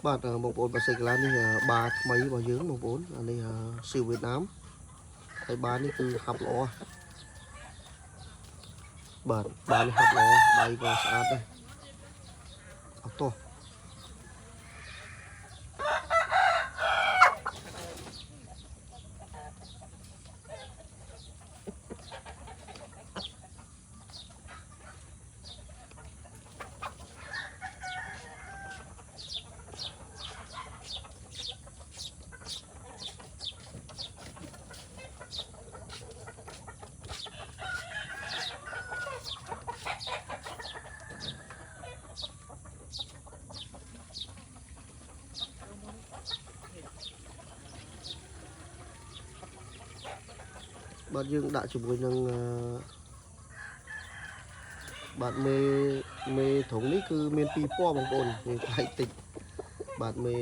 បាទបងប្អូនបាសិកាឡានេះបាថ្មីរបស់យើងបងប្អូនអានេះស៊ីវវៀតណាមហើយបានេះគឺហាប់ល្អបាទបានេះហាប់ល្អដៃក៏ស្អាតដែរអត់ទោះបាទយើងដាក់ជាមួយនឹងបាទមេធុងនេះគឺមាន2ពណ៌បងប្អូនវាផ្លែកតិចបាទមេ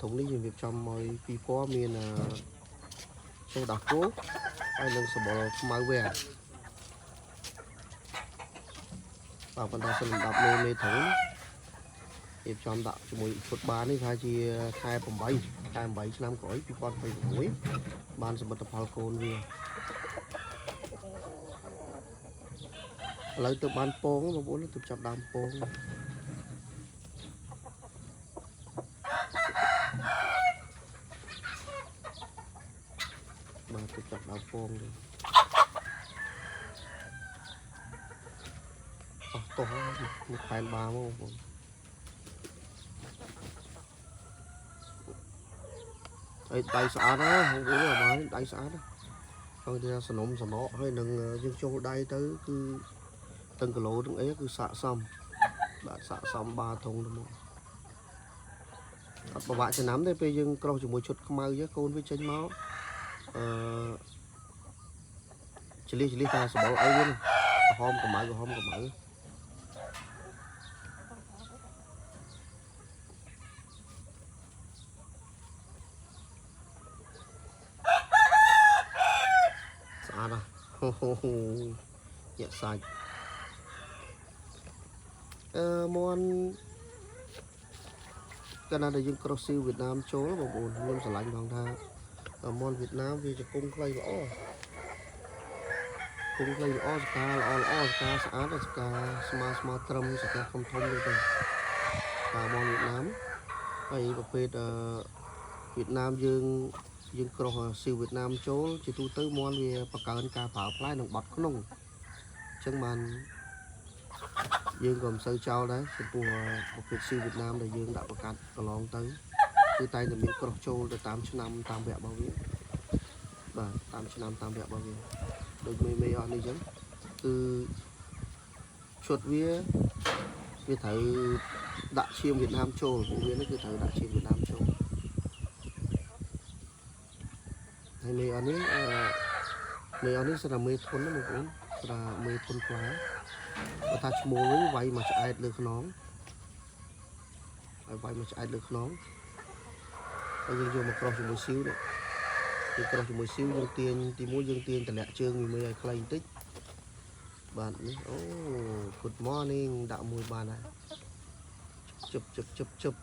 ធុងនេះយើងរៀបចំឲ្យ2ពណ៌មានចេះដោះគោហើយនឹងសម្បល់ខ្មៅវាបាទប៉ុន្តែសិនលំដាប់មេធុងរៀបចំដាក់ជាមួយឈុតបាននេះថាជាខែ8ឆ្នាំក្រោយ2026បានសមិទ្ធផលកូនវាឥឡូវទៅបានពងបងប្អូនទៅចាប់ដើមពងបាទទៅចាប់ដើមពងទៅអស់តោះមកផែនបាមកបងប្អូនហើយដៃស្អាតណាបងប្អូនបាទដៃស្អាតណាហើយទៅសនំសំណក់ហើយនឹងយើងចូលដៃទៅគឺទាំងគីឡូទាំងអីគឺស័កសមបាទស័កសមបាធុងទៅមកអត់ប្រវាក់ចំណាំទេពេលយើងក្រោះជាមួយឈុតខ្មៅយើកូនវាចេញមកចលីថាសបល់អីវិញក្រហមកម្ៅស្អាតណាញាក់សាច់មន់កាលណាដែលយើងក្រោះស៊ីវៀតណាមចូលបងប្អូនខ្ញុំឆ្លាញ់ផងថាមន់វៀតណាមវាជង្គង់ខ្លីល្អគង់ខ្លីល្អសកាល្អសកាស្អាតសកាស្មើត្រឹមសកាធំនេះទៅតាមមន់វៀតណាមហើយប្រភេទវៀតណាមយើងក្រោះស៊ីវៀតណាមចូលជាទូទៅមន់វាបង្កើនការប្រើផ្លែនិងបត់ក្នុងអញ្ចឹងបានយើងក៏មិនសូវចោលដែរចំពោះប្រភេទស៊ីវៀតណាមដែលយើងដាក់បង្កាត់កន្លងទៅគឺតែតែមានក្រោះចូលទៅតាមឆ្នាំតាមវគ្គរបស់វាបាទតាមឆ្នាំតាមវគ្គរបស់វាដូចមេអស់នេះអញ្ចឹងគឺឈុតវាត្រូវដាក់ឈាមវៀតណាមចូលពួកវានេះគឺត្រូវដាក់ឈាមវៀតណាមចូលហើយមេអស់នេះស្រាប់មេធន់ណាបងប្អូនស្រាប់មេធន់ផ្លែបើថាឈ្មោះវិញវាយមកឆ្អែតលើខ្នងហើយវាយមកឆ្អែតលើខ្នងហើយយើងយកមកក្រោះជាមួយស៊ីវនេះយើងក្រោះជាមួយស៊ីវយើងទាញទី1យើងទាញតម្លាក់ជើងមួយឲ្យខ្លីបន្តិចបាទនេះអូ good morning ដាក់មួយបានហើយជប់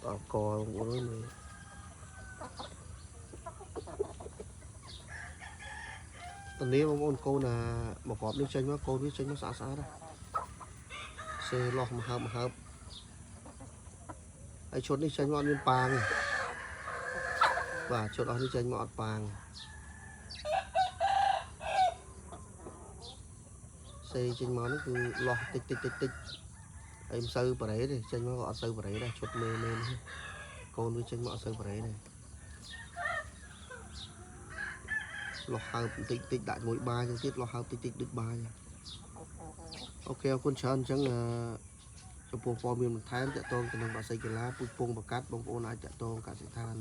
អកបងប្អូនមើលតនេះបងប្អូនកូនមកប្រកបនេះចេញមកកូនវាចេញមកស្អាតណាសេលោះមហើបហើយឈុតនេះចេញមកអត់មានប៉ាងទេបាទឈុតអស់នេះចេញមកអត់ប៉ាងសេចេញមកនេះគឺលោះតិចហើយមិនសូវបរិយទេចេញមកក៏អត់សូវបរិយដែរឈុតមេនេះកូនវាចេញមកអត់សូវបរិយទេលោះហើបតិចដាក់ជាមួយបាចឹងទៀតលោះហើបតិចដូចបាអូខេអរគុណច្រើនអញ្ចឹងចំពោះព័ត៌មានបន្ថែមតាក់ទងទៅនឹងបាសីកីឡាពូជពងបកាត់បងប្អូនអាចតាក់ទងកសិដ្ឋាន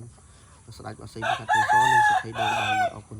ស្ដេចបាសីបកាត់ទេសនិងសិទ្ធិដូងបានអរគុណ